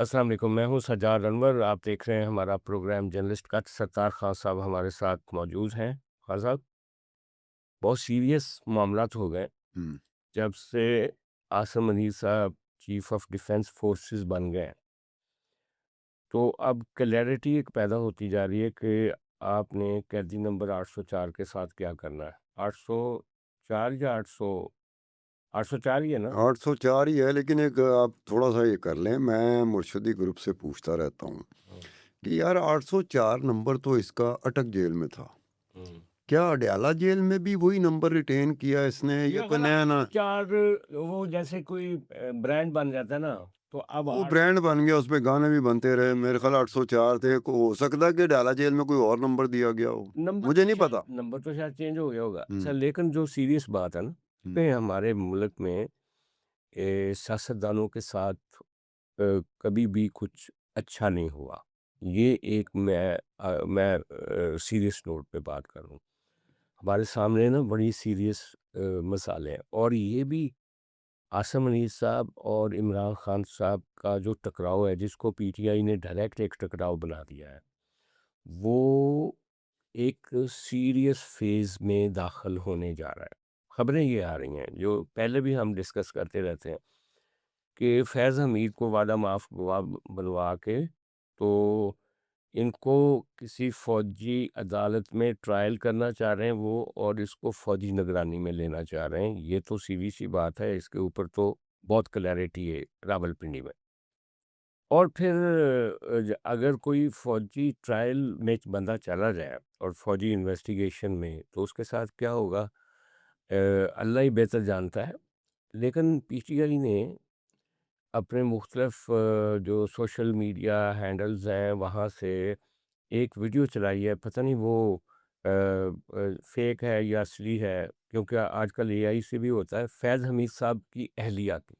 अस्सलाम वालेकुम, मैं हूँ सज्जाद अनवर। आप देख रहे हैं हमारा प्रोग्राम जर्नलिस्ट का। सत्तार खान साहब हमारे साथ मौजूद हैं। खान साहब, बहुत सीरियस मामलात हो गए हुँ। जब से आसिम मनीर साहब चीफ ऑफ डिफेंस फोर्सेस बन गए हैं। तो अब क्लैरिटी एक पैदा होती जा रही है कि आपने कैदी नंबर 804 के साथ क्या करना है। 804 या 804 ही है ना? 804 ही है, लेकिन एक आप थोड़ा-सा ये कर लें, मैं मुर्शदी ग्रुप से पूछता रहता हूँ हम्म, कि यार 804 नंबर तो इसका अटक जेल में था। हम्म। क्या अडयाला जेल में भी वही नंबर रिटेन किया इसने ये या कोई अगर नया ना 804 वो जैसे कोई ब्रांड बन जाता है ना, तो अब वो आठ ब्रांड बन गया, उसपे गाने भी बनते रहे। मेरे ख़्याल 804 थे, को हो सकता है कि अडयाला जेल में कोई और नंबर दिया गया हो। मुझे नहीं पता। नंबर तो शायद चेंज हो गया होगा। अच्छा, हुँ, लेकिन जो सीरियस बात है ना, हुँ। कि हमारे मुल्क में सियासतदानों के साथ कभी भी कुछ अच्छा नहीं हुआ। ये एक मैं सीरियस नोट पे बात कर रहा हूँ। हमारे सामने ना बड़ी सीरियस मसाले हैं, और ये भी आसिम मनीर साहब और इमरान खान साहब का जो टकराव है, जिसको पीटीआई ने डायरेक्ट एक टकराव बना दिया है, वो एक सीरियस फेज़ में दाखिल होने जा रहा है। खबरें ये आ रही हैं, जो पहले भी हम डिस्कस करते रहते हैं, कि फैज़ हमीद को वादा माफ़ गवाह बनवा के, तो इनको किसी फ़ौजी अदालत में ट्रायल करना चाह रहे हैं वो, और इसको फ़ौजी निगरानी में लेना चाह रहे हैं। ये तो सीधी-सी बात है, इसके ऊपर तो बहुत क्लैरिटी है रावलपिंडी में। और फिर अगर कोई फ़ौजी ट्रायल में बंदा चला जाए और फ़ौजी इन्वेस्टिगेशन में, तो उसके साथ क्या होगा, अल्लाह ही बेहतर जानता है। लेकिन पीटीआई ने अपने मुख्तलिफ जो सोशल मीडिया हैंडल्स हैं, वहाँ से एक वीडियो चलाई है। पता नहीं वो फेक है या असली है, क्योंकि आजकल एआई से भी होता है। फैज़ हमीद साहब की अहलिया की,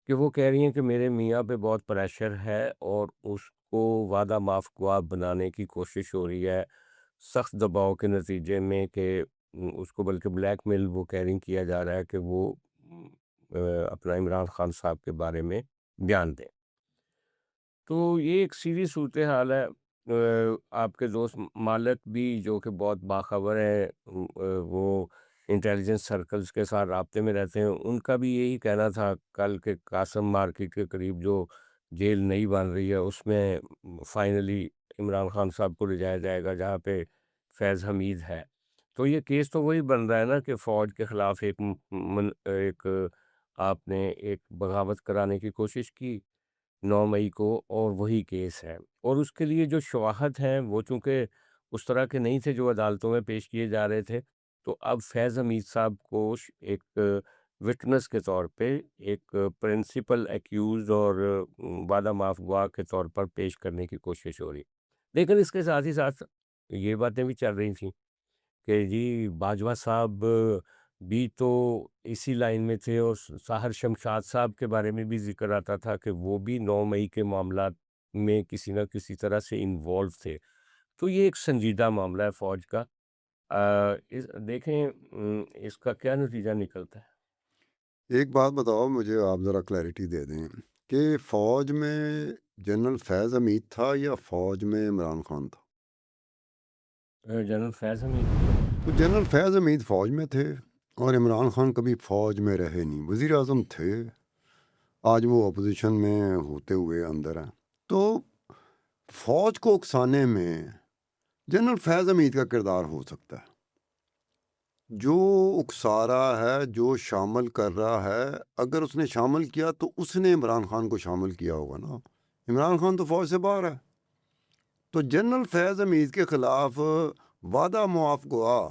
कि वो कह रही हैं कि मेरे मियाँ पे बहुत प्रेशर है, और उसको वादा माफ़ गवाह बनाने की कोशिश हो रही है, सख्त दबाव के नतीजे में, कि उसको बल्कि ब्लैकमेल वो कह रही किया जा रहा है कि वो अपना इमरान खान साहब के बारे में बयान दें। तो ये एक सीधी सूरत हाल है। आपके दोस्त मालिक भी, जो कि बहुत बाखबर है, वो इंटेलिजेंस सर्कल्स के साथ राब्ते में रहते हैं, उनका भी यही कहना था कल के कासम मार्केट के करीब जो जेल नई बन रही है, उसमें फाइनली इमरान खान साहब को ले जाया जाएगा, जहाँ पे फैज़ हमीद है। तो ये केस तो वही बन रहा है ना, कि फ़ौज के ख़िलाफ़ एक आपने एक बगावत कराने की कोशिश की 9 मई को, और वही केस है। और उसके लिए जो शवाहद हैं, वो चूँकि उस तरह के नहीं थे जो अदालतों में पेश किए जा रहे थे, तो अब फैज़ हमीद साहब को एक विटनेस के तौर पे, एक प्रिंसिपल एक्यूज़्ड और वादा माफ़ गवाह के तौर पर पेश करने की कोशिश हो रही। लेकिन इसके साथ ही साथ ये बातें भी चल रही थी कि जी बाजवा साहब भी तो इसी लाइन में थे, और साहर शमशाद साहब के बारे में भी ज़िक्र आता था कि वो भी 9 मई के मामलात में किसी न किसी तरह से इन्वॉल्व थे। तो ये एक संजीदा मामला है फ़ौज का। इस देखें, इसका क्या नतीजा निकलता है? एक बात बताओ मुझे, आप ज़रा क्लैरिटी दे दें कि फ़ौज में जनरल फैज़ हमीद था या फ़ौज में इमरान खान था? जनरल फैज़ हमीद। तो जनरल फैज़ हमीद फ़ौज में थे और इमरान खान कभी फ़ौज में रहे नहीं, वज़ीर आज़म थे। आज वो अपोज़िशन में होते हुए अंदर हैं। तो फ़ौज को उकसाने में जनरल फैज़ हमीद का किरदार हो सकता है। जो उकसा रहा है, जो शामिल कर रहा है, अगर उसने शामिल किया तो उसने इमरान खान को शामिल किया होगा ना। इमरान खान तो फ़ौज से बाहर है। तो जनरल फैज़ हमीद के ख़िलाफ़ वादा मुआफ़ गवाह,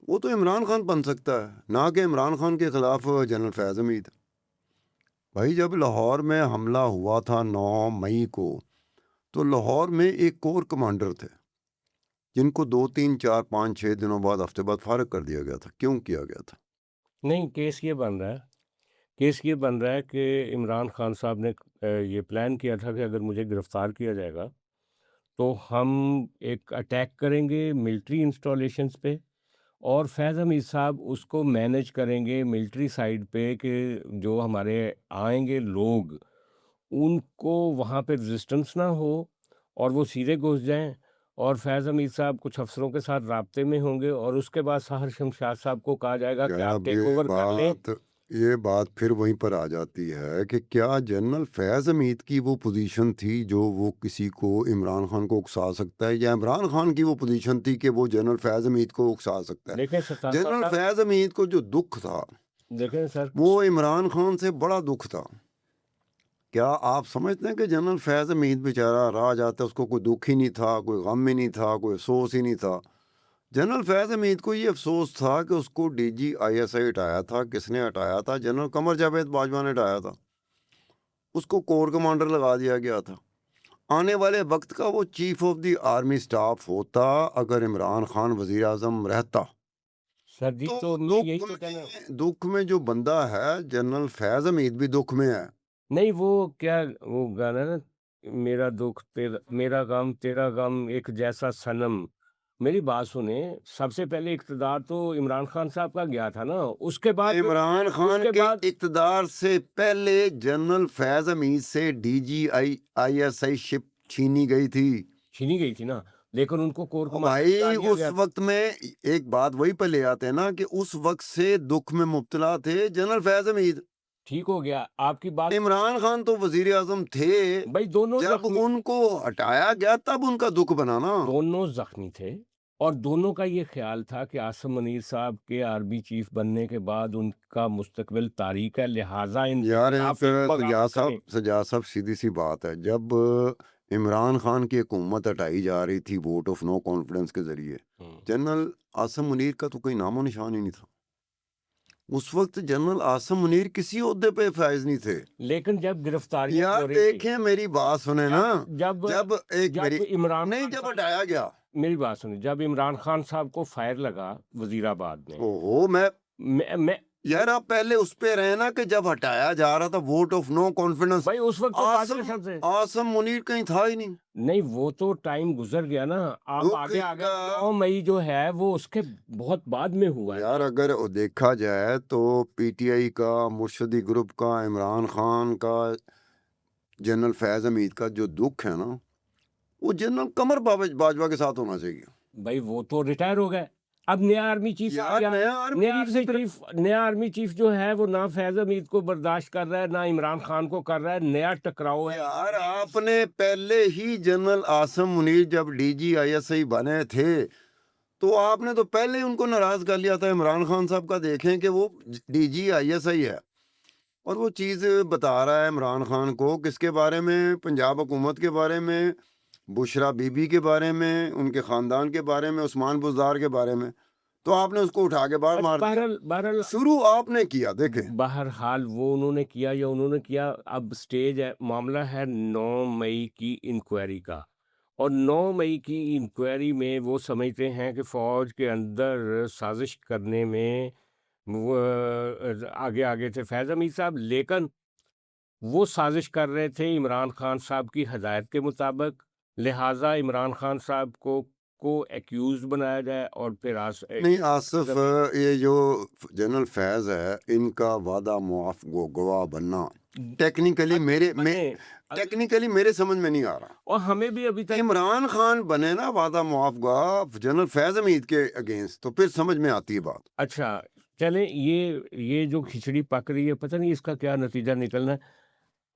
वो तो इमरान खान बन सकता है, ना कि इमरान खान के ख़िलाफ़ जनरल फैज़ हमीद। भाई जब लाहौर में हमला हुआ था 9 मई को, तो लाहौर में एक कोर कमांडर थे, जिनको 2, 3, 4, 5, 6 दिनों बाद, हफ़्ते बाद फ़ारिग कर दिया गया था। क्यों किया गया था? नहीं, केस ये बन रहा है कि इमरान खान साहब ने ये प्लान किया था कि अगर मुझे गिरफ़्तार किया जाएगा, तो हम एक अटैक करेंगे मिलिट्री इंस्टॉलेशंस पे, और फैज़ हमीद साहब उसको मैनेज करेंगे मिलिट्री साइड पे, कि जो हमारे आएँगे लोग, उनको वहाँ पे रेजिस्टेंस ना हो और वो सीधे घुस जाएँ और फैज़ हमीद साहब कुछ अफ़सरों के साथ राब्ते में होंगे और उसके बाद साहर शमशाद साहब को कहा जाएगा कि क्या आप अब टेक ओवर कर लें। ये बात फिर वहीं पर आ जाती है कि क्या जनरल फैज़ हमीद की वो पोजीशन थी जो वो किसी को इमरान खान को उकसा सकता है, या इमरान खान की वो पोजीशन थी कि वो जनरल फैज़ हमीद को उकसा सकता है? देखें सत्तारवा जनरल साहब, फैज़ हमीद को जो दुख था देखें सर, वो इमरान खान से बड़ा दुख था। क्या आप समझते हैं कि जनरल फैज़ हमीद बेचारा राह जाता, उसको कोई दुख ही नहीं था, कोई गम ही नहीं था, कोई अफसोस ही नहीं था। जनरल फैज़ हमीद को ये अफसोस था कि उसको डीजी आईएसआई हटाया था। किसने हटाया था? जनरल कमर जावेद बाजवा ने हटाया था। उसको कोर कमांडर लगा दिया गया था। आने वाले वक्त का वो chief of the army staff होता अगर इमरान खान वजीर आजम रहता। सर जी तो तो मैं यही तो कहना, दुख में जो बंदा है, जनरल फैज़ हमीद भी दुख में है। नहीं वो क्या, वो गाना ना, मेरा दुख तेरा, मेरा गम तेरा गम एक जैसा सनम। मेरी बात सुने, सबसे पहले इक़्तिदार तो इमरान खान साहब का गया था ना, इमरान खान उसके के बाद इक़्तिदार से पहले जनरल फैज़ हमीद से आईएसआई शिप छीनी गई थी। छीनी गई थी ना, लेकिन उनको कोर और कमांडर बना भाई दिया उस गया। वक्त में एक बात वही पे ले आते हैं ना कि उस वक्त से दुख में मुब्तला थे जनरल फैज़ हमीद। ठीक हो गया, आपकी बात, इमरान खान तो वजीर आजम थे। भाई दोनों जब ज़ख्मी, उनको हटाया गया तब उनका दुख बना ना। दोनों ज़ख्मी थे और दोनों का ये ख़्याल था कि आसिम मुनीर साहब के आर्मी चीफ़ बनने के बाद उनका मुस्तकबिल तारीक है, लिहाज़ा इनके यार खिलाफ़ एक बगावत करें। सजाद साहब सीधी सी बात है, जब इमरान खान की हुकूमत हटाई जा रही थी वोट ऑफ नो कॉन्फिडेंस के जरिए, हुँ। जनरल आसिम मुनीर का तो कोई नामो निशान ही नहीं था। उस वक्त जनरल आसिम मुनीर किसी ओहदे पे फायज नहीं थे। लेकिन जब गिरफ्तारियाँ यार हो रही थी, देखें, मेरी बात सुने ना। जब जब जब एक जब मेरी इमरान नहीं, खान जब साहब, हटाया गया, मेरी बात सुनिए, जब इमरान खान साहब को फायर लगा वज़ीराबाद में, ओहो, मैं यार आप पहले उस पे रहे ना कि जब हटाया जा रहा था वोट ऑफ नो कॉन्फिडेंस, भाई उस वक़्त तो आसम पाकिस्तान से, आसम मुनीर कहीं था ही नहीं। नहीं वो तो टाइम गुज़र गया ना, आप दुख आगे आ गए, का 9 मई जो है वो उसके बहुत बाद में हुआ है यार ना। अगर वो देखा जाए तो पीटीआई का, मुर्शदी ग्रुप का, इमरान खान का, जनरल फैज हमीद का जो दुख है ना, वो जनरल कमर बाजवा के साथ होना चाहिए। भाई वो तो रिटायर हो गए, अब नया आर्मी चीफ आ यार गया। नया आर्मी नया आर्मी चीफ जो है वो ना फैज़ हमीद को बर्दाश्त कर रहा है, ना इमरान खान को कर रहा है, नया टकराव है। यार आपने पहले ही जनरल आसम मुनीर जब डीजी आईएसआई बने थे तो आपने तो पहले ही उनको नाराज कर लिया था इमरान खान साहब का। देखें कि वो डीजी आईएसआई है और वो चीज़ बता रहा है इमरान खान को किसके बारे में? पंजाब हुकूमत के बारे में, बुशरा बीबी के बारे में, उनके ख़ानदान के बारे में, उस्मान बुज़दार के बारे में। तो आपने उसको उठा के बाहर अच्छा, मार दिया। बहरहाल बहरहाल शुरू आपने किया, देखें। बहरहाल वो उन्होंने किया या उन्होंने किया, अब स्टेज है, मामला है 9 मई की इंक्वायरी का, और 9 मई की इंक्वायरी में वो समझते हैं कि फ़ौज के अंदर साजिश करने में वो आगे आगे थे फैज़ हमीद साहब, लेकिन वो साजिश कर रहे थे इमरान खान साहब की हदायत के मुताबिक, लिहाजा इमरान खान साहब को एक्यूज़ बनाया जाए और फिर नहीं आसिफ, ज़मीन ये जो जनरल फैज़ है, इनका वादा मुआफ़ गवाह बनना टेक्निकली बने, टेक्निकली मेरे समझ में नहीं आ रहा। और हमें भी अभी तक, इमरान खान बने ना वादा मुआफ़ गवाह जनरल फैज़ हमीद के अगेंस्ट, तो फिर समझ में आती है बात। अच्छा, चलें, ये जो खिचड़ी पक रही है, पता नहीं इसका क्या नतीजा निकलना है।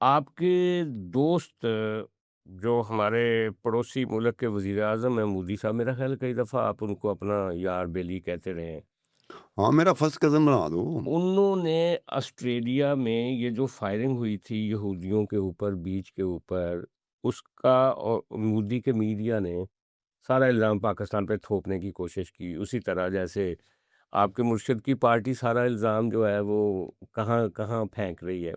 आपके दोस्त जो हमारे पड़ोसी मुल्क के वज़ीर-ए-आज़म हैं, मोदी साहब, मेरा ख़्याल है कई दफ़ा आप उनको अपना यार बेली कहते रहे हैं। हाँ, मेरा फर्स्ट कज़न बना दो। उन्होंने ऑस्ट्रेलिया में ये जो फायरिंग हुई थी यहूदियों के ऊपर, बीच के ऊपर, उसका, और मोदी के मीडिया ने सारा इल्ज़ाम पाकिस्तान पे थोपने की कोशिश की। उसी तरह जैसे आपके मुर्शिद की पार्टी सारा इल्ज़ाम जो है वो कहाँ-कहाँ फेंक रही है।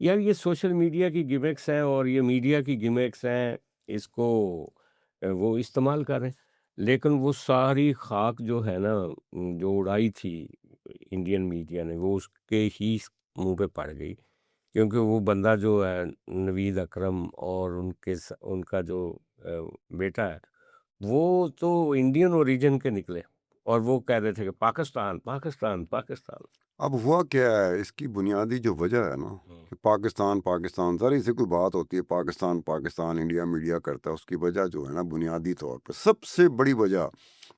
यार ये सोशल मीडिया की गिमिक्स हैं और ये मीडिया की गिमिक्स हैं, इसको वो इस्तेमाल कर रहे हैं। लेकिन वो सारी खाक जो है ना, जो उड़ाई थी इंडियन मीडिया ने, वो उसके ही मुँह पे पड़ गई। क्योंकि वो बंदा जो है नवीद अकरम, और उनका जो बेटा है, वो तो इंडियन ओरिजिन के निकले और वो कह रहे थे कि पाकिस्तान, पाकिस्तान, पाकिस्तान। अब हुआ क्या है, इसकी बुनियादी जो वजह है ना हुँ। कि पाकिस्तान पाकिस्तान ज़रा से कोई बात होती है पाकिस्तान पाकिस्तान इंडिया मीडिया करता है, उसकी वजह जो है ना बुनियादी तौर पर सबसे बड़ी वजह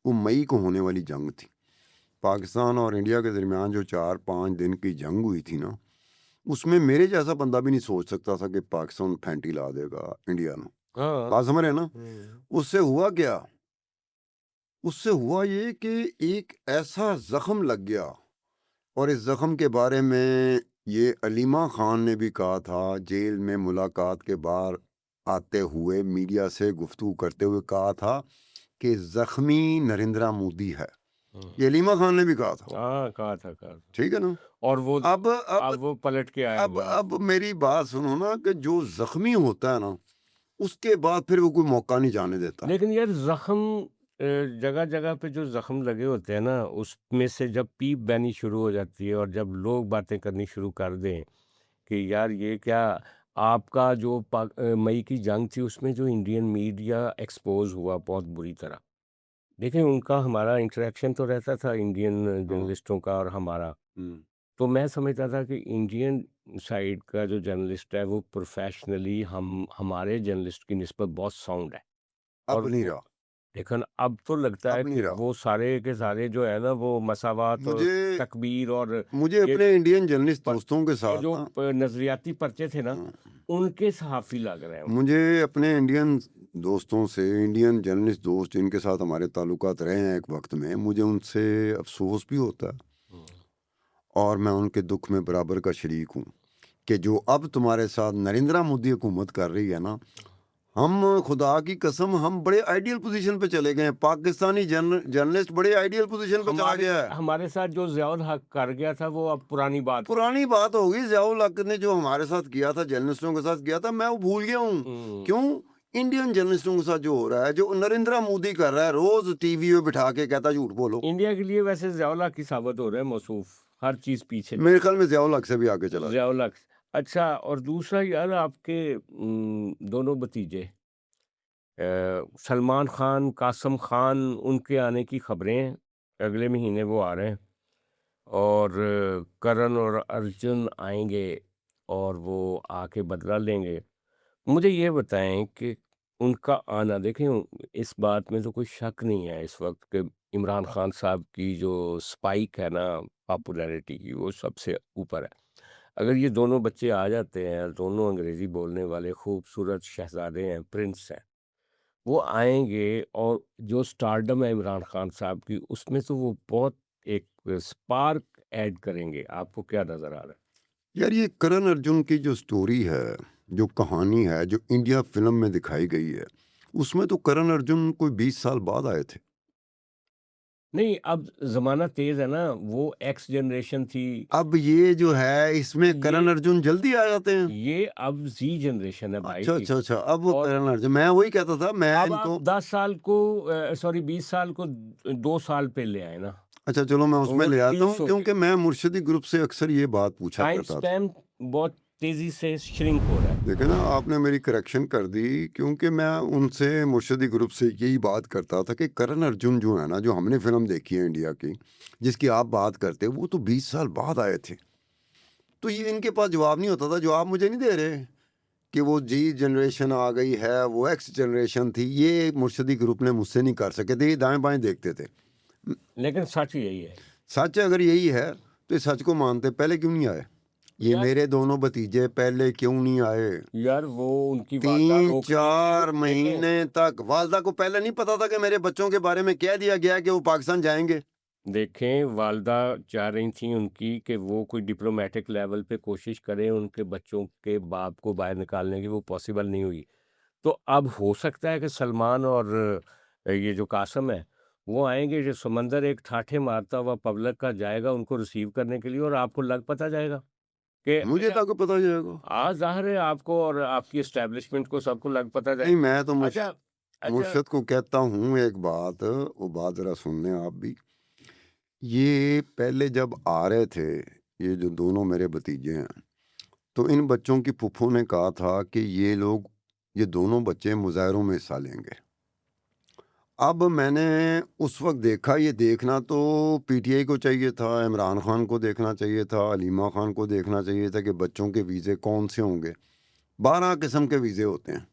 वो मई को होने वाली जंग थी। पाकिस्तान और इंडिया के दरमियान जो 4-5 दिन की जंग हुई थी ना, उसमें मेरे जैसा बंदा भी नहीं सोच सकता था कि पाकिस्तान फैंटी ला देगा इंडिया में। हाँ। बात समझ रहे हैं ना? हुँ। उससे हुआ क्या? उससे हुआ ये कि एक ऐसा ज़ख्म लग गया, और इस ज़ख्म के बारे में ये अलीमा ख़ान ने भी कहा था, जेल में मुलाकात के बाद आते हुए मीडिया से गुफ्तगू करते हुए कहा था कि ज़ख्मी नरेंद्र मोदी है। हुँ। ये अलीमा ख़ान ने भी कहा था, हाँ, कहा था। ठीक है ना? और वो अब अब अब वो पलट के आया अब बात। अब मेरी बात सुनो ना कि जो ज़ख्मी होता है ना, उसके बाद फिर वो कोई मौका नहीं जाने देता। लेकिन यार ज़ख्म जगह-जगह पे जो ज़ख्म लगे होते हैं ना, उसमें से जब पीप बैनी शुरू हो जाती है और जब लोग बातें करनी शुरू कर दें कि यार ये क्या आपका जो मई की जंग थी उसमें जो इंडियन मीडिया एक्सपोज़ हुआ बहुत बुरी तरह। देखिए उनका हमारा इंटरेक्शन तो रहता था इंडियन हाँ। जर्नलिस्टों का और हमारा। हुँ। तो मैं समझता था कि इंडियन साइड का जो जर्नलिस्ट है वो प्रोफ़ेशनली हम हमारे जर्नलिस्ट की निस्बत बहुत साउंड है। अब और नहीं वो रहा, लेकिन अब तो लगता है अब नहीं कि रहा। वो सारे के सारे जो है ना वो मसावात और मुझे तकबीर और मुझे ये अपने इंडियन जर्नलिस्ट प दोस्तों के ये साथ जो ना नज़रियाती पर्चे थे ना, हाँ, उनके सहाफ़ी लग रहे हैं। मुझे अपने इंडियन दोस्तों से, इंडियन जर्नलिस्ट दोस्त जिनके साथ हमारे ताल्लुकात रहे हैं एक वक़्त में, मुझे उनसे अफ़सोस भी होता है हुँ। और मैं उनके दुःख में बराबर का शरीक हूँ कि जो अब तुम्हारे साथ नरेंद्र मोदी हुकूमत कर रही है ना, हम खुदा की कसम हम बड़े आइडियल पोज़ीशन पे चले गए हैं। पाकिस्तानी जर्नलिस्ट बड़े आइडियल पोज़ीशन पे चला हमारे गया है। हमारे साथ जो ज़ियाउल हक़ कर गया था वो अब पुरानी बात हो पुरानी बात हो गई, ज़ियाउल हक ने जो हमारे साथ किया था, जर्नलिस्टों के साथ किया था, मैं वो भूल गया हूँ। हुँ। क्यों? इंडियन जर्नलिस्टों के साथ जो हो रहा है, जो नरेंद्र मोदी कर रहा है, रोज़ टीवी पे बिठा के कहता है झूठ बोलो। इंडिया के लिए वैसे ज़ियाउल हक़ ही साबित हो रहे हैं मौसूफ़, हर चीज़ पीछे मेरे ख़्याल में ज़ियाउल हक से भी आगे चला गया। ज़ियाउल हक़। अच्छा और दूसरा यार आपके दोनों भतीजे सलमान खान, कासम खान उनके आने की खबरें हैं, अगले महीने वो आ रहे हैं और करण और अर्जुन आएँगे और वो आके बदला लेंगे। मुझे ये बताएँ कि उनका आना देखें इस बात में तो कोई शक नहीं है इस वक़्त कि इमरान खान साहब की जो स्पाइक है ना पॉपुलैरिटी की वो सबसे ऊपर है। अगर ये दोनों बच्चे आ जाते हैं, दोनों अंग्रेज़ी बोलने वाले खूबसूरत शहज़ादे हैं, प्रिंस हैं। वो आएँगे और जो स्टारडम है इमरान खान साहब की, उसमें तो वो बहुत एक स्पार्क ऐड करेंगे। आपको क्या नज़र आ रहा है? यार ये करण अर्जुन की जो स्टोरी है, जो कहानी है, जो इंडिया फ़िल्म में दिखाई गई है, उसमें तो करण अर्जुन कोई 20 साल बाद आए थे। नहीं, अब ज़माना तेज़ है ना, वो एक्स जनरेशन थी, अब ये जो है, इसमें ये करण अर्जुन जल्दी आ जाते हैं। ये अब ज़ी जनरेशन है भाई अच्छा, की। अच्छा, अच्छा, अब वो और करण अर्जुन, मैं वही कहता था, मैं अब आप इनको 10 साल को सॉरी 20 साल को 2 साल पे ले आए ना। अच्छा चलो मैं उसमें वो ले आता चीज़ हूँ सोचें, क्योंकि मैं मुर्शिदी ग्रुप से अक्सर ये बात पूछा टाइम करता था। स्पैन बहुत तेज़ी से श्रिंक हो रहा है। देखे ना आपने मेरी करेक्शन कर दी, क्योंकि मैं उनसे मुर्शिदी ग्रुप से यही बात करता था कि करण अर्जुन जो है ना, जो हमने फ़िल्म देखी है इंडिया की, जिसकी आप बात करते हो, वो तो 20 साल बाद आए थे। तो ये इनके पास जवाब नहीं होता था, जवाब मुझे नहीं दे रहे कि वो जी जनरेशन आ गई है, वो एक्स जनरेशन थी, ये मुर्शिदी ग्रुप ने मुझसे नहीं कर सके थे, ये दाएँ-बाएँ देखते थे। लेकिन सच यही है। सच अगर यही है तो इस सच को मानते पहले क्यों नहीं आए? ये यार मेरे दोनों भतीजे पहले क्यों नहीं आए? यार वो उनकी वालदा रोक रही थी, वो 3-4 देखें महीने तक वालदा को पहले नहीं पता था कि मेरे बच्चों के बारे में कह दिया गया है कि वो पाकिस्तान जाएँगे। देखें वालदा चाह रही थी उनकी कि वो कोई डिप्लोमेटिक लेवल पे कोशिश करें उनके बच्चों के बाप को बाहर निकालने की, वो पॉसिबल नहीं हुई। तो अब हो सकता है कि सलमान और ये जो कासम है, वो आएँगे, जो समंदर एक ठाठे मारता हुआ पब्लिक का जाएगा उनको रिसीव करने के लिए और आपको लग पता जाएगा कि मुझे अच्छा तो पता जाएगा। ज़ाहिर है आपको और आपकी एस्टेब्लिशमेंट को सबको लग पता नहीं जाएगा। मैं तो अच्छा अच्छा मुर्शद को कहता हूँ एक बात, वो बात ज़रा सुन लें आप भी। ये पहले जब आ रहे थे, ये जो दोनों मेरे भतीजे हैं, तो इन बच्चों की फूफो ने कहा था कि ये दोनों बच्चे मुज़ाहरों में हिस्सा लेंगे। अब मैंने उस वक़्त देखा, ये देखना तो पीटीआई को चाहिए था, इमरान खान को देखना चाहिए था, हलीमा खान को देखना चाहिए था कि बच्चों के वीज़े कौन से होंगे। 12 किस्म के वीज़े होते हैं।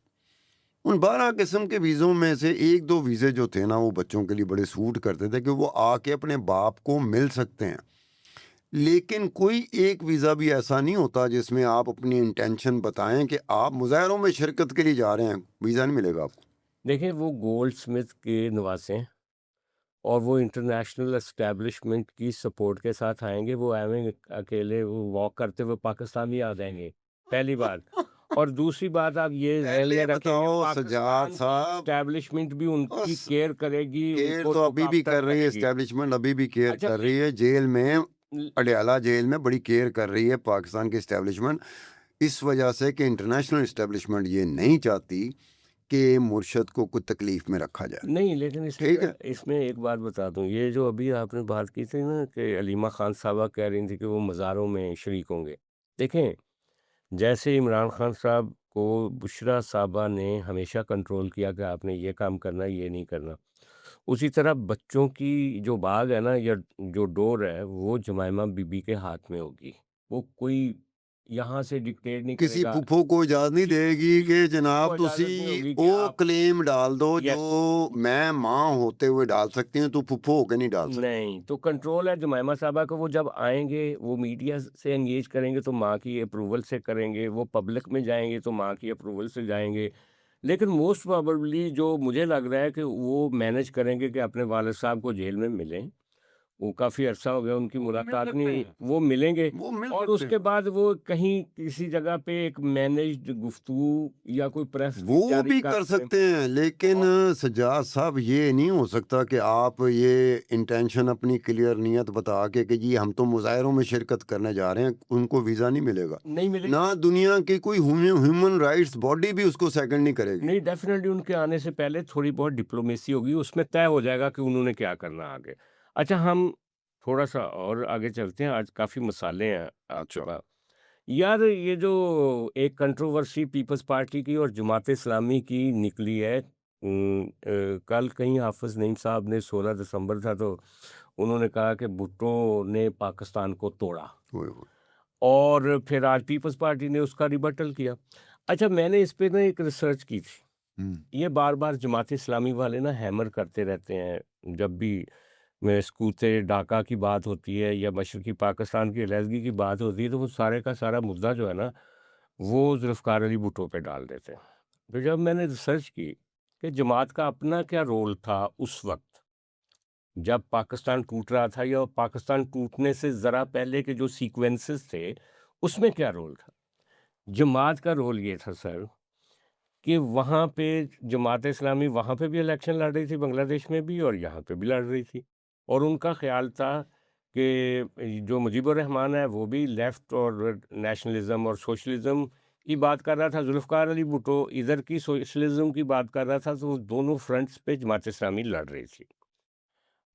उन 12 किस्म के वीज़ों में से 1-2 वीज़े जो थे ना, वो बच्चों के लिए बड़े सूट करते थे कि वो आके अपने बाप को मिल सकते हैं। लेकिन कोई एक वीज़ा भी ऐसा नहीं होता जिसमें आप अपनी इंटेंशन बताएँ कि आप मुज़ाहरों में शिरकत के लिए जा रहे हैं, वीज़ा नहीं मिलेगा आपको। देखिए वो गोल्डस्मिथ के नवासे हैं और वो इंटरनेशनल एस्टेब्लिशमेंट की सपोर्ट के साथ आएँगे, वो आएँगे अकेले, वो वॉक करते हुए पाकिस्तान भी आ जाएँगे, पहली बात। और दूसरी बात आप ये ज़हन पहले में रखें कि बताओ सज्जाद पाकिस्तान की साहब, एस्टेब्लिशमेंट भी उनकी उस केयर करेगी, केयर उनको तो लुक अभी भी आफ्टर कर रही है, करेगी। एस्टेब्लिशमेंट अभी भी केयर अच्छा कर ले रही है। जेल में, ल अडयाला जेल में बड़ी केयर कर रही है पाकिस्तान की एस्टेब्लिशमेंट। इस वजह से कि इंटरनेशनल एस्टेब्लिशमेंट ये नहीं चाहती कि मुर्शद को कुछ तकलीफ में रखा जाए। नहीं, लेकिन ठीक है? इसमें इसमें एक बात बता दूँ, ये जो अभी आपने बात की थी ना कि हलीमा खान साहबा कह रही थी कि वो मज़ारों में शरीक होंगे। देखें, जैसे इमरान खान साहब को बुशरा साहबा ने हमेशा कंट्रोल किया कि आपने ये काम करना है, ये नहीं करना। उसी तरह बच्चों की जो बाग है ना या जो डोर है, वो जमाइमा बीबी के हाथ में होगी। वो कोई यहाँ से डिक्टेट नहीं किसी करेगा, फूफो को इजाज़त नहीं देगी किसी कि फूफो जनाब को तुसी इजाज़त नहीं होगी कि वो आप क्लेम डाल दो जो यस। मैं माँ होते हुए डाल सकती हूँ, तू फूफो होके नहीं डाल सकती। नहीं, तो कंट्रोल है जुमैमा साहबा को, वो जब आएँगे, वो मीडिया से एंगेज करेंगे तो माँ की अप्रूवल से करेंगे, वो पब्लिक में जाएँगे तो माँ की अप्रूवल से जाएँगे। लेकिन मोस्ट प्रोबेबली जो मुझे लग रहा है कि वो मैनेज करेंगे कि अपने वालिद साहब को जेल में मिलें। वो काफ़ी अरसा हो गया उनकी वो मिल मुलाकात सकते नहीं, हैं, वो मिलेंगे वो मिल और सकते उसके हैं। बाद वो कहीं किसी जगह पे एक मैनेज्ड गुफ्तगू या कोई प्रेस वो मीट जारी भी कर कर दें। सकते हैं, लेकिन और सज्जाद साहब ये नहीं हो सकता कि आप ये इंटेंशन अपनी क्लियर नियत बता के कि जी हम तो मुज़ाहरों में शिरकत करने जा रहे हैं, उनको वीज़ा नहीं मिलेगा। नहीं मिलेगा। ना दुनिया की कोई ह्यूमन राइट्स बॉडी भी उसको सेकंड नहीं करेगी। नहीं, डेफ़िनेटली उनके आने से पहले थोड़ी बहुत डिप्लोमेसी होगी, उसमें तय हो जाएगा कि उन्होंने क्या करना आगे। अच्छा, हम थोड़ा-सा और आगे चलते हैं, आज काफ़ी मसाले हैं आपके अच्छा। पास। यार, ये जो एक कंट्रोवर्सी पीपल्स पार्टी की और जमात इस्लामी की निकली है, कल कहीं हाफ़िज़ नईम साहब ने 16 दिसंबर था तो उन्होंने कहा कि भुट्टो ने पाकिस्तान को तोड़ा ओए होए! और फिर आज पीपल्स पार्टी ने उसका रिबटल किया। अच्छा, मैंने इस पे ना एक रिसर्च की थी। हुँ। ये बार-बार जमात इस्लामी वाले ना हैमर करते रहते हैं, जब भी स्कूते डाका की बात होती है या मशरक़ी पाकिस्तान की अलहदगी की बात होती है, तो वो सारे का सारा मुद्दा जो है ना, वो ज़ुल्फ़िकार अली भुट्टो पे डाल देते हैं। तो जब मैंने रिसर्च की कि जमात का अपना क्या रोल था उस वक़्त, जब पाकिस्तान टूट रहा था या पाकिस्तान टूटने से ज़रा पहले के जो सीक्वेंसेस थे, उसमें क्या रोल था? जमात का रोल ये था सर कि वहाँ पे जमात इस्लामी वहाँ पे भी इलेक्शन लड़ रही थी, बांग्लादेश में भी और यहाँ पे भी लड़ रही थी। और उनका ख़्याल था कि जो मुजीबुर रहमान है वो भी लेफ़्ट और नेशनलिज़्म और सोशलिज़्म की बात कर रहा था, ज़ुल्फ़िकार अली भुट्टो इधर की सोशलिज़्म की बात कर रहा था, तो वो दोनों फ्रंट्स पे जमात इस्लामी लड़ रही थी।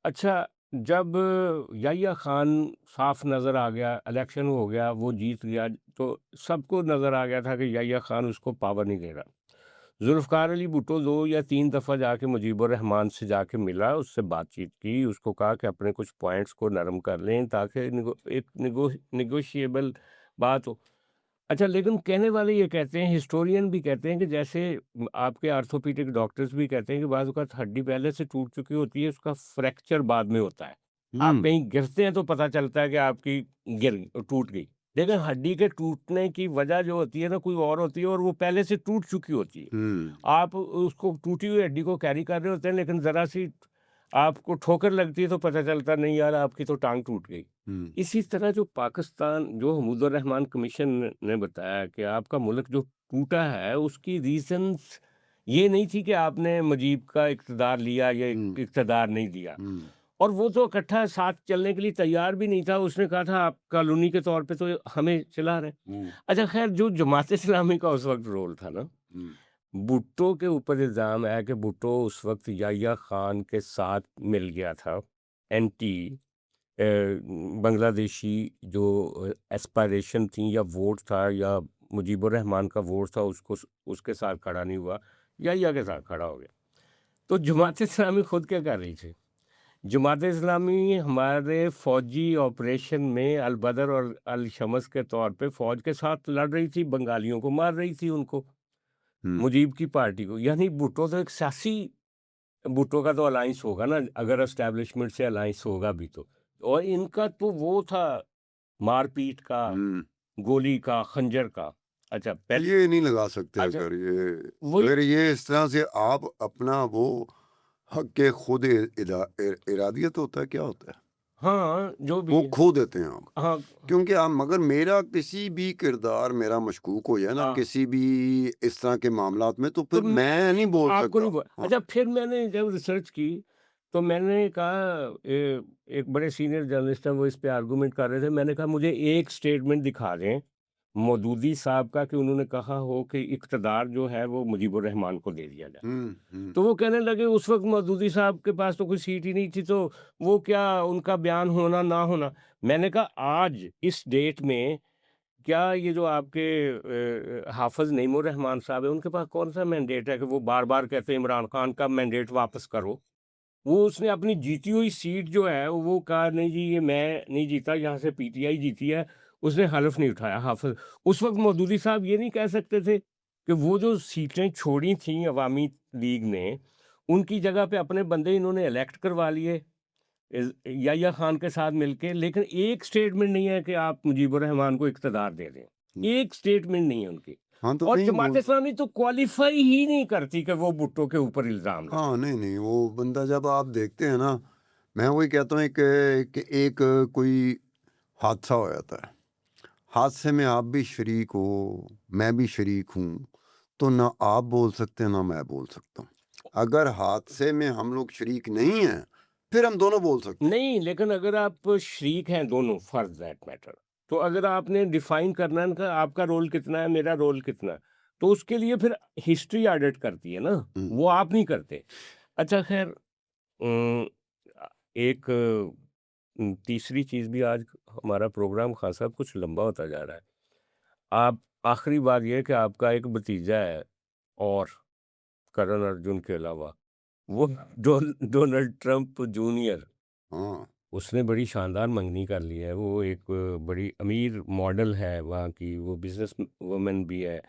अच्छा, जब याह्या खान साफ नज़र आ गया, इलेक्शन हो गया, वो जीत गया, तो सबको नज़र आ गया था कि याह्या खान उसको पावर नहीं दे रहा। ज़ुल्फ़िकार अली भुट्टो 2 या 3 दफ़ा जाके मुजीबुर रहमान से जाके मिला, उससे बातचीत की, उसको कहा कि अपने कुछ पॉइंट्स को नरम कर लें ताकि एक नेगोशिएबल बात हो। अच्छा, लेकिन कहने वाले ये कहते हैं, हिस्टोरियन भी कहते हैं कि जैसे आपके आर्थोपेडिक डॉक्टर्स भी कहते हैं कि बाज़ औक़ात हड्डी पहले से टूट चुकी होती है, उसका फ्रैक्चर बाद में होता है। आप हुँ, कहीं गिरते हैं तो पता चलता है कि आपकी टूट गई। लेकिन हड्डी के टूटने की वजह जो होती है ना, कोई और होती है और वो पहले से टूट चुकी होती है। हुँ, आप उसको टूटी हुई हड्डी को कैरी कर रहे होते हैं, लेकिन ज़रा-सी आपको ठोकर लगती है तो पता चलता नहीं यार आपकी तो टाँग टूट गई। हुँ, इसी तरह जो पाकिस्तान जो हमीदुर रहमान कमीशन ने बताया कि आपका मुल्क जो टूटा है उसकी रीज़न्स ये नहीं थी कि आपने मुजीब का इक़्तिदार लिया या हुँ, इक़्तिदार नहीं दिया। हुँ, और वो तो इकट्ठा साथ चलने के लिए तैयार भी नहीं था। उसने कहा था आप कॉलोनी के तौर पे तो हमें चला रहे हैं। हुँ, अच्छा, ख़ैर जो जमात इस्लामी का उस वक़्त रोल था ना, हुँ, भुट्टो के ऊपर इल्ज़ाम है कि भुट्टो उस वक़्त याह्या ख़ान के साथ मिल गया था। एंटी बांग्लादेशी जो एस्पायरेशन थी या वोट था या मुजीबुर रहमान का वोट था उसको उसके साथ खड़ा नहीं हुआ, याह्या के साथ खड़ा हो गया। तो जमात-ए-इस्लामी खुद क्या कर रही थी? जमात-ए-इस्लामी हमारे फ़ौजी ऑपरेशन में अल-बदर और अल-शम्स के तौर पे फ़ौज के साथ लड़ रही थी, बंगालियों को मार रही थी उनको, हुँ। मुजीब की पार्टी को। यानी भुट्टो तो एक सियासी, भुट्टो का तो अलायंस होगा ना, अगर एस्टेब्लिशमेंट से अलायंस होगा भी तो। और इनका तो वो था मार-पीट का, हुँ। गोली का, खंजर का। अच्छा पहले ये नहीं लगा सकते अच्छा अगर ये वही अगर ये इस तरह से आप अपना वो हक़ के खुद इरादियत होता है, क्या होता है? हाँ, जो भी वो है। खो देते हैं आप। हाँ, क्योंकि आप मगर मेरा किसी भी किरदार मेरा मशकूक हो जाए ना हाँ। किसी भी इस तरह के मामलात में तो तो फिर मैं नहीं बोल आपको नहीं सकता। बोला। हाँ। अच्छा फिर मैंने जब रिसर्च की, तो मैंने कहा एक बड़े सीनियर जर्नलिस्ट हैं, वो इस पे आर्गूमेंट कर रहे थे। मैंने कहा मुझे एक स्टेटमेंट दिखा दें मौदूदी साहब का कि उन्होंने कहा हो कि इक़्तिदार जो है वो मुजीबुर रहमान को दे दिया जाए। हुँ, हुँ। तो वो कहने लगे उस वक़्त मौदूदी साहब के पास तो कोई सीट ही नहीं थी, तो वो क्या उनका बयान होना ना होना। मैंने कहा आज इस डेट में क्या ये जो आपके हाफ़िज़ नईमुर रहमान साहब हैं, उनके पास कौन-सा मैंडेट है कि वो बार-बार कहते हैं इमरान खान का मैंडेट वापस करो। वो उसने अपनी जीती हुई सीट जो है वो कहा नहीं जी ये मैं नहीं जीता, यहाँ से पीटीआई जीती है, उसने हलफ़ नहीं उठाया हाफ़िज़। उस वक़्त मौदूदी साहब ये नहीं कह सकते थे कि वो जो सीटें छोड़ी थीं अवामी लीग ने, उनकी जगह पे अपने बंदे इन्होंने इलेक्ट करवा लिए याह्या खान के साथ मिलके, लेकिन एक स्टेटमेंट नहीं है कि आप मुजीबुर रहमान को इक़्तिदार दे दें। हुँ। एक स्टेटमेंट नहीं है उनकी। हाँ, तो और नहीं बोल जमात-ए-इस्लामी तो क्वालीफ़ाई ही नहीं करती कि वो भुट्टो के ऊपर इल्ज़ाम लगाए। हाँ, नहीं, नहीं, वो बंदा जब आप देखते हैं ना, मैं वही कहता हूँ एक कोई हादसा हो जाता है। हादसे में आप भी शरीक हो, मैं भी शरीक हूँ, तो ना आप बोल सकते हैं, ना मैं बोल सकता हूँ। अगर हादसे में हम लोग शरीक नहीं हैं, फिर हम दोनों बोल सकते हैं। नहीं, लेकिन अगर आप शरीक हैं दोनों फॉर दैट मैटर, तो अगर आपने डिफ़ाइन करना है ना कि आपका रोल कितना है, मेरा रोल कितना है, तो उसके लिए फिर हिस्ट्री ऑडिट करती है ना, हुँ, वो आप नहीं करते। अच्छा ख़ैर एक तीसरी चीज़ भी आज हमारा प्रोग्राम ख़ासा कुछ लंबा होता जा रहा है। आप आखिरी बात ये है कि आपका एक भतीजा है और करण अर्जुन के अलावा, वो डोनाल्ड ट्रंप जूनियर, हाँ। उसने बड़ी शानदार मंगनी कर ली है। वो एक बड़ी अमीर मॉडल है वहाँ की, वो बिज़नेस वुमन भी है।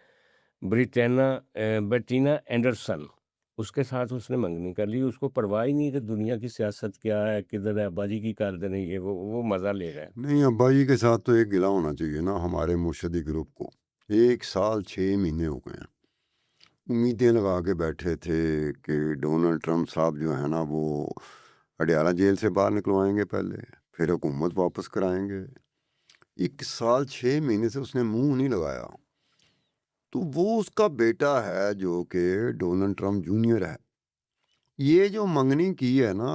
बेटिना एंडरसन, उसके साथ उसने मंगनी कर ली। उसको परवाह ही नहीं कि दुनिया की सियासत क्या है, किधर है, अब्बा जी की कर देना ये वो मज़ा ले रहा है। नहीं, अब्बा जी के साथ तो एक गिला होना चाहिए ना हमारे मुर्शदी ग्रुप को। 1 साल 6 महीने हो गए हैं। उम्मीदें लगा के बैठे थे कि डोनाल्ड ट्रंप साहब जो है ना वो अडयाला जेल से बाहर निकलवाएँगे पहले, फिर हुकूमत वापस कराएँगे। 1 साल 6 महीने से उसने मुँह नहीं लगाया। तो वो उसका बेटा है जो कि डोनाल्ड ट्रंप जूनियर है। ये जो मंगनी की है ना,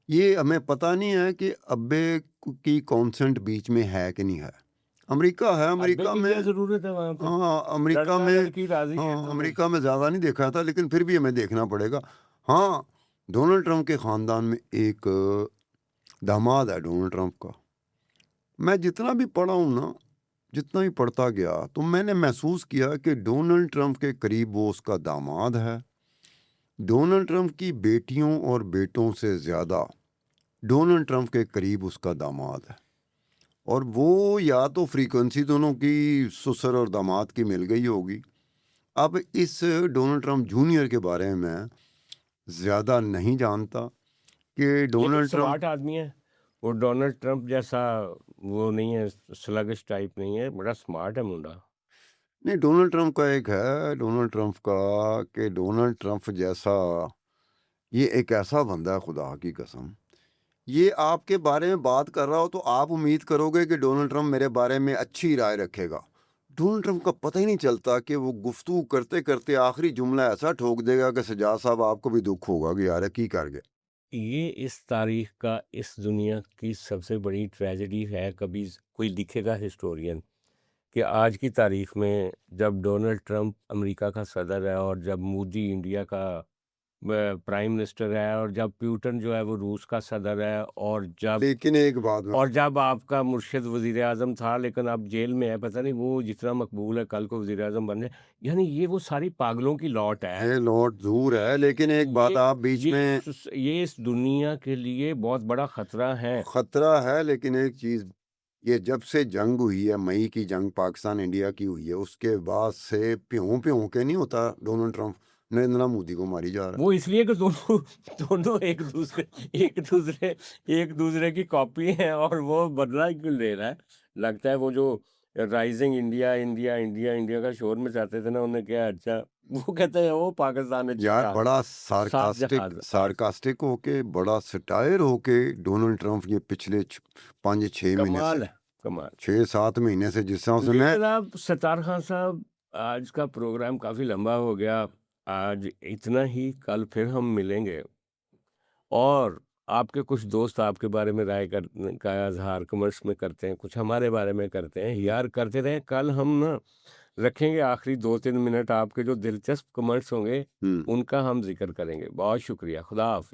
ये हमें पता नहीं है कि अब्बे की कॉन्सेंट बीच में है कि नहीं है। अमेरिका है, अब्बे अमेरिका की में क्या ज़रूरत है वहाँ पे? हाँ, अमेरिका में लड़का-लड़की राज़ी है हाँ, तो फिर अमेरिका में ज़्यादा नहीं देखा था लेकिन फिर भी हमें देखना पड़ेगा। हाँ, डोनाल्ड ट्रंप के ख़ानदान में एक दामाद है डोनाल्ड ट्रंप का। मैं जितना भी पढ़ा हूँ ना, जितना भी पढ़ता गया तो मैंने महसूस किया कि डोनाल्ड ट्रंप के करीब वो उसका दामाद है। डोनाल्ड ट्रंप की बेटियों और बेटों से ज़्यादा डोनाल्ड ट्रंप के करीब उसका दामाद है। और वो या तो फ्रीक्वेंसी दोनों की ससुर और दामाद की मिल गई होगी। अब इस डोनाल्ड ट्रंप जूनियर के बारे में मैं ज़्यादा नहीं जानता कि लेकिन डोनाल्ड ट्रंप स्मार्ट आदमी है। वो डोनाल्ड ट्रंप जैसा वो नहीं है, स्लगिश टाइप नहीं है, बड़ा स्मार्ट है मुंडा। नहीं, डोनाल्ड ट्रंप का एक है डोनाल्ड ट्रंप का कि डोनाल्ड ट्रंप जैसा ये एक ऐसा बंदा है खुदा की कसम। ये आपके बारे में बात कर रहा हो तो आप उम्मीद करोगे कि डोनाल्ड ट्रंप मेरे बारे में अच्छी राय रखेगा। डोनाल्ड ट्रंप का पता ही नहीं चलता कि वो गुफ्तगू करते-करते आखिरी जुमला ऐसा ठोक देगा कि सज्जाद साहब आपको भी दुःख होगा कि यार ये की कर गए। ये इस तारीख का, इस दुनिया की सबसे बड़ी ट्रेजेडी है। कभी कोई लिखेगा हिस्टोरियन कि आज की तारीख में जब डोनाल्ड ट्रंप अमेरिका का सदर है और जब मोदी इंडिया का प्राइम मिनिस्टर है, और जब पुतिन जो है वो रूस का सदर है, लेकिन एक बात मैं और जब आपका मुर्शिद वज़ीर आज़म था, लेकिन अब जेल में है, पता नहीं वो जितना मकबूल है कल को वज़ीर आज़म बन जाए। यानी ये वो सारी पागलों की लौट है। ये लौट दूर है, लेकिन एक बात आप बीच में ये इस दुनिया के लिए बहुत बड़ा खतरा है। खतरा है, लेकिन एक चीज़, ये जब से जंग हुई है, मई की जंग पाकिस्तान इंडिया की हुई है, उसके बाद से प्यों-प्यों के नहीं होता, डोनाल्ड ट्रंप नरेंद्र मोदी को मारी जा रहा है। वो इसलिए कि दोनों दोनों एक दूसरे की कॉपी हैं, और वो बदला क्यों ले रहा है। लगता है वो जो rising India India India India का शोर मचाते थे ना, उन्हें क्या अच्छा, वो कहते हैं वो पाकिस्तान में यार जहाज, बड़ा सात सार्कास्टिक जहाज। सार्कास्टिक होके, बड़ा सटायर होके डोनाल्ड ट्रंप ये पिछले 5-6 महीने से, कमाल है, कमाल। 6-7 महीने से, जिस तरह से जी मैं जनाब सत्तार खान साहब, आज का प्रोग्राम काफ़ी लंबा हो गया। आज इतना ही, कल फिर हम मिलेंगे, और आपके कुछ दोस्त आपके बारे में राय का इज़हार कमेंट्स में करते हैं, कुछ हमारे बारे में करते हैं, यार करते रहें। कल हम ना रखेंगे आखिरी 2-3 मिनट, आपके जो दिलचस्प कमेंट्स होंगे हुँ। उनका हम ज़िक्र करेंगे। बहुत शुक्रिया, खुदा हाफ़िज़।